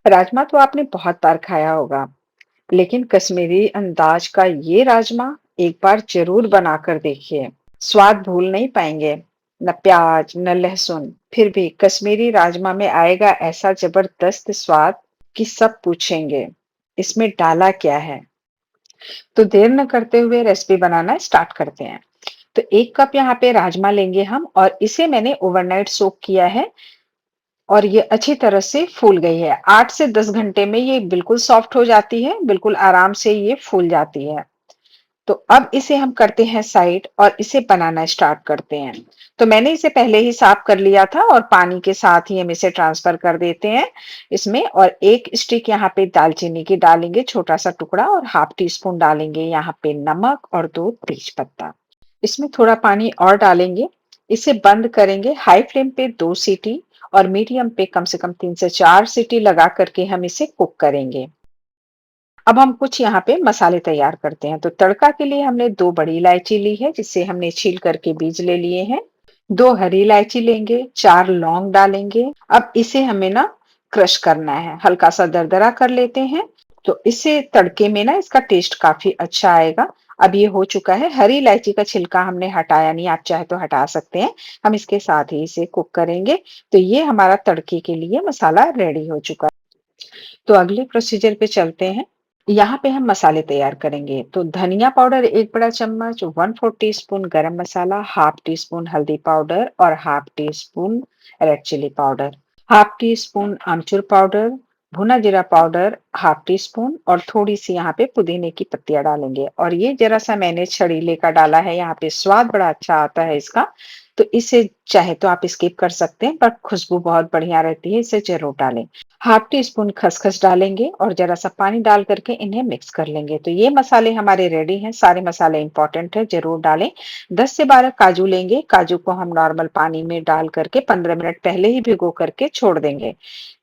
राजमा तो आपने बहुत बार खाया होगा, लेकिन कश्मीरी अंदाज का ये राजमा एक बार जरूर बनाकर देखिए। स्वाद भूल नहीं पाएंगे। न प्याज न लहसुन, फिर भी कश्मीरी राजमा में आएगा ऐसा जबरदस्त स्वाद कि सब पूछेंगे इसमें डाला क्या है। तो देर न करते हुए रेसिपी बनाना स्टार्ट करते हैं। तो 1 कप यहाँ पे राजमा लेंगे हम, और इसे मैंने ओवरनाइट सोक किया है और ये अच्छी तरह से फूल गई है। 8 से 10 घंटे में ये बिल्कुल सॉफ्ट हो जाती है, बिल्कुल आराम से ये फूल जाती है। तो अब इसे हम करते हैं साइड और इसे बनाना स्टार्ट करते हैं। तो मैंने इसे पहले ही साफ कर लिया था और पानी के साथ ही हम इसे ट्रांसफर कर देते हैं इसमें। और 1 स्टिक यहाँ पे दालचीनी की डालेंगे, छोटा सा टुकड़ा, और ½ टी स्पून डालेंगे यहाँ पे नमक, और 2 तेज पत्ता। इसमें थोड़ा पानी और डालेंगे। इसे बंद करेंगे हाई फ्लेम पे 2 सीटी, और मीडियम पे कम से कम 3 से 4 सीटी लगा करके हम इसे कुक करेंगे। अब हम कुछ यहाँ पे मसाले तैयार करते हैं। तो तड़का के लिए हमने 2 बड़ी इलायची ली है, जिसे हमने छील करके बीज ले लिए हैं। 2 हरी इलायची लेंगे, 4 लौंग डालेंगे। अब इसे हमें ना क्रश करना है, हल्का सा दरदरा कर लेते हैं। तो इससे तड़के में ना इसका टेस्ट काफी अच्छा आएगा। अब ये हो चुका है। हरी इलायची का छिलका हमने हटाया नहीं, आप चाहे तो हटा सकते हैं। हम इसके साथ ही इसे कुक करेंगे। तो ये हमारा तड़के के लिए मसाला रेडी हो चुका है। तो अगले प्रोसीजर पे चलते हैं। यहाँ पे हम मसाले तैयार करेंगे। तो धनिया पाउडर 1 बड़ा चम्मच, 1/4 teaspoon garam masala, ½ teaspoon हल्दी पाउडर, और ½ teaspoon red chilli powder, ½ teaspoon आमचूर पाउडर, भुना जीरा पाउडर ½ टी स्पून, और थोड़ी सी यहाँ पे पुदीने की पत्तियां डालेंगे। और ये जरा सा मैंने छड़ीले का डाला है, यहाँ पे स्वाद बड़ा अच्छा आता है इसका। तो इसे चाहे तो आप स्किप कर सकते हैं, पर खुशबू बहुत बढ़िया रहती है, इसे जरूर डालें। ½ टी स्पून खसखस डालेंगे और जरा सा पानी डाल करके इन्हें मिक्स कर लेंगे। तो ये मसाले हमारे रेडी हैं। सारे मसाले इंपॉर्टेंट है, जरूर डालें। 10 से 12 काजू लेंगे। काजू को हम नॉर्मल पानी में डाल करके 15 मिनट पहले ही भिगो करके छोड़ देंगे,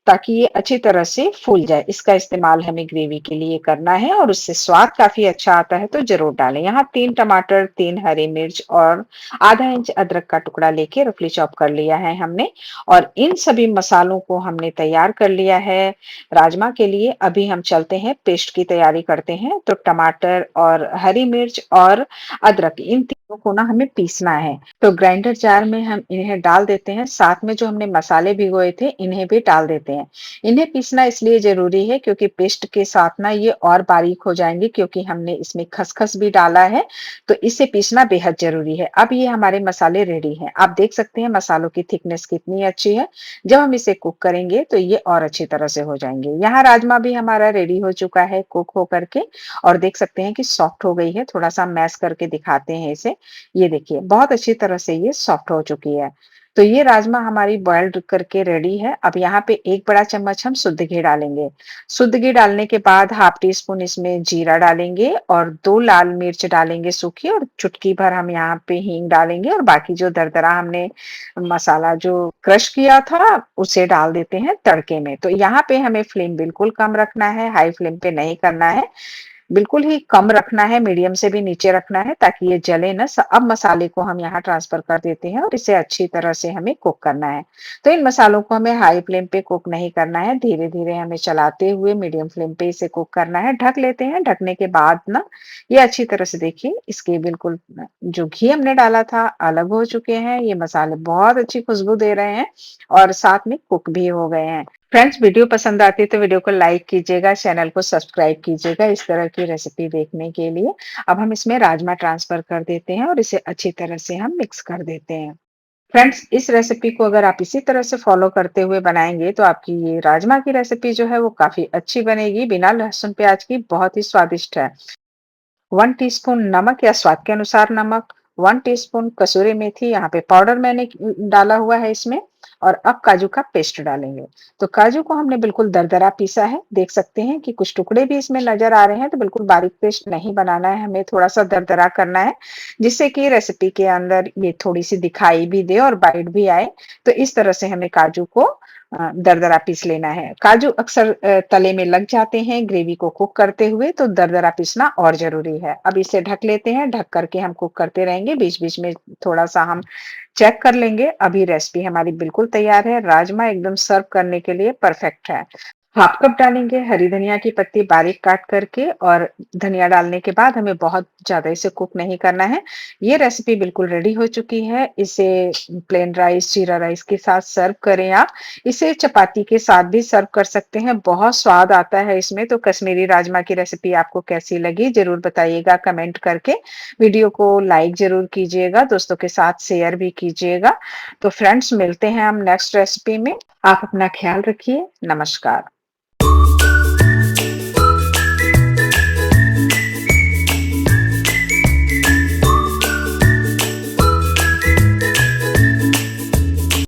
ताकि ये अच्छी तरह से फूल जाए। इसका इस्तेमाल हमें ग्रेवी के लिए करना है और उससे स्वाद काफी अच्छा आता है, तो जरूर डालें। यहाँ 3 टमाटर, 3 हरी मिर्च और ½ इंच अदरक का टुकड़ा लेके रफली चॉप कर लिया है हमने। और इन सभी मसालों को हमने तैयार कर लिया है राजमा के लिए। अभी हम चलते हैं पेस्ट की तैयारी करते हैं। तो टमाटर और हरी मिर्च और अदरक, इन तीनों को ना हमें पीसना है। तो ग्राइंडर जार में हम इन्हें डाल देते हैं, साथ में जो हमने मसाले भिगोए थे इन्हें भी डाल देते हैं। इन्हें पीसना इसलिए जरूरी है क्योंकि पेस्ट के साथ ना ये और बारीक हो जाएंगे, क्योंकि हमने इसमें खसखस भी डाला है। तो इसे पीसना बेहद जरूरी है। अब ये हमारे मसाले रेडी हैं। आप देख सकते हैं मसालों की थिकनेस कितनी अच्छी है। जब हम इसे कुक करेंगे तो ये और अच्छी तरह से हो जाएंगे। यहाँ राजमा भी हमारा रेडी हो चुका है कुक हो करके, और देख सकते हैं कि सॉफ्ट हो गई है। थोड़ा सा मैश करके दिखाते हैं इसे। ये देखिए बहुत अच्छी तरह से ये सॉफ्ट हो चुकी है। तो ये राजमा हमारी बॉइल्ड करके रेडी है। अब यहाँ पे 1 बड़ा चम्मच हम शुद्ध घी डालेंगे। शुद्ध घी डालने के बाद ½ टी स्पून इसमें जीरा डालेंगे, और 2 लाल मिर्च डालेंगे सूखी, और चुटकी भर हम यहाँ पे हींग डालेंगे, और बाकी जो दरदरा हमने मसाला जो क्रश किया था उसे डाल देते हैं तड़के में। तो यहाँ पे हमें फ्लेम बिल्कुल कम रखना है, हाई फ्लेम पे नहीं करना है। बिल्कुल ही कम रखना है, मीडियम से भी नीचे रखना है, ताकि ये जले ना। अब मसाले को हम यहाँ ट्रांसफर कर देते हैं और इसे अच्छी तरह से हमें कुक करना है। तो इन मसालों को हमें हाई फ्लेम पे कुक नहीं करना है, धीरे धीरे हमें चलाते हुए मीडियम फ्लेम पे इसे कुक करना है। ढक लेते हैं। ढकने के बाद ना ये अच्छी तरह से देखिए इसके बिल्कुल जो घी हमने डाला था अलग हो चुके हैं। ये मसाले बहुत अच्छी खुशबू दे रहे हैं और साथ में कुक भी हो गए हैं। फ्रेंड्स, वीडियो पसंद आती है तो वीडियो को लाइक कीजिएगा, चैनल को सब्सक्राइब कीजिएगा इस तरह की रेसिपी देखने के लिए। अब हम इसमें राजमा ट्रांसफर कर देते हैं और इसे अच्छी तरह से हम मिक्स कर देते हैं। फ्रेंड्स, इस रेसिपी को अगर आप इसी तरह से फॉलो करते हुए बनाएंगे तो आपकी ये राजमा की रेसिपी जो है वो काफी अच्छी बनेगी, बिना लहसुन प्याज की, बहुत ही स्वादिष्ट है। 1 टीस्पून नमक या स्वाद के अनुसार नमक, 1 टीस्पून कसूरी मेथी यहाँ पे पाउडर मैंने डाला हुआ है इसमें। और अब काजू का पेस्ट डालेंगे। तो काजू को हमने बिल्कुल दरदरा पीसा है। देख सकते हैं कि कुछ टुकड़े भी इसमें नजर आ रहे हैं। तो बिल्कुल बारीक पेस्ट नहीं बनाना है, हमें थोड़ा सा दरदरा करना है, जिससे कि रेसिपी के अंदर ये थोड़ी सी दिखाई भी दे और बाइट भी आए। तो इस तरह से हमें काजू को दरदरा पीस लेना है। काजू अक्सर तले में लग जाते हैं ग्रेवी को कुक करते हुए, तो दरदरा पीसना और जरूरी है। अब इसे ढक लेते हैं। ढक करके हम कुक करते रहेंगे, बीच बीच में थोड़ा सा हम चेक कर लेंगे। अभी रेसिपी हमारी बिल्कुल तैयार है। राजमा एकदम सर्व करने के लिए परफेक्ट है। हाफ कप डालेंगे हरी धनिया की पत्ती बारीक काट करके और धनिया डालने के बाद हमें बहुत ज़्यादा इसे कुक नहीं करना है। ये रेसिपी बिल्कुल रेडी हो चुकी है। इसे प्लेन राइस, जीरा राइस के साथ सर्व करें आप। इसे चपाती के साथ भी सर्व कर सकते हैं, बहुत स्वाद आता है इसमें। तो कश्मीरी राजमा की रेसिपी आपको कैसी लगी ज़रूर बताइएगा कमेंट करके। वीडियो को लाइक ज़रूर कीजिएगा, दोस्तों के साथ शेयर भी कीजिएगा। तो फ्रेंड्स मिलते हैं हम नेक्स्ट रेसिपी में। आप अपना ख्याल रखिए। नमस्कार।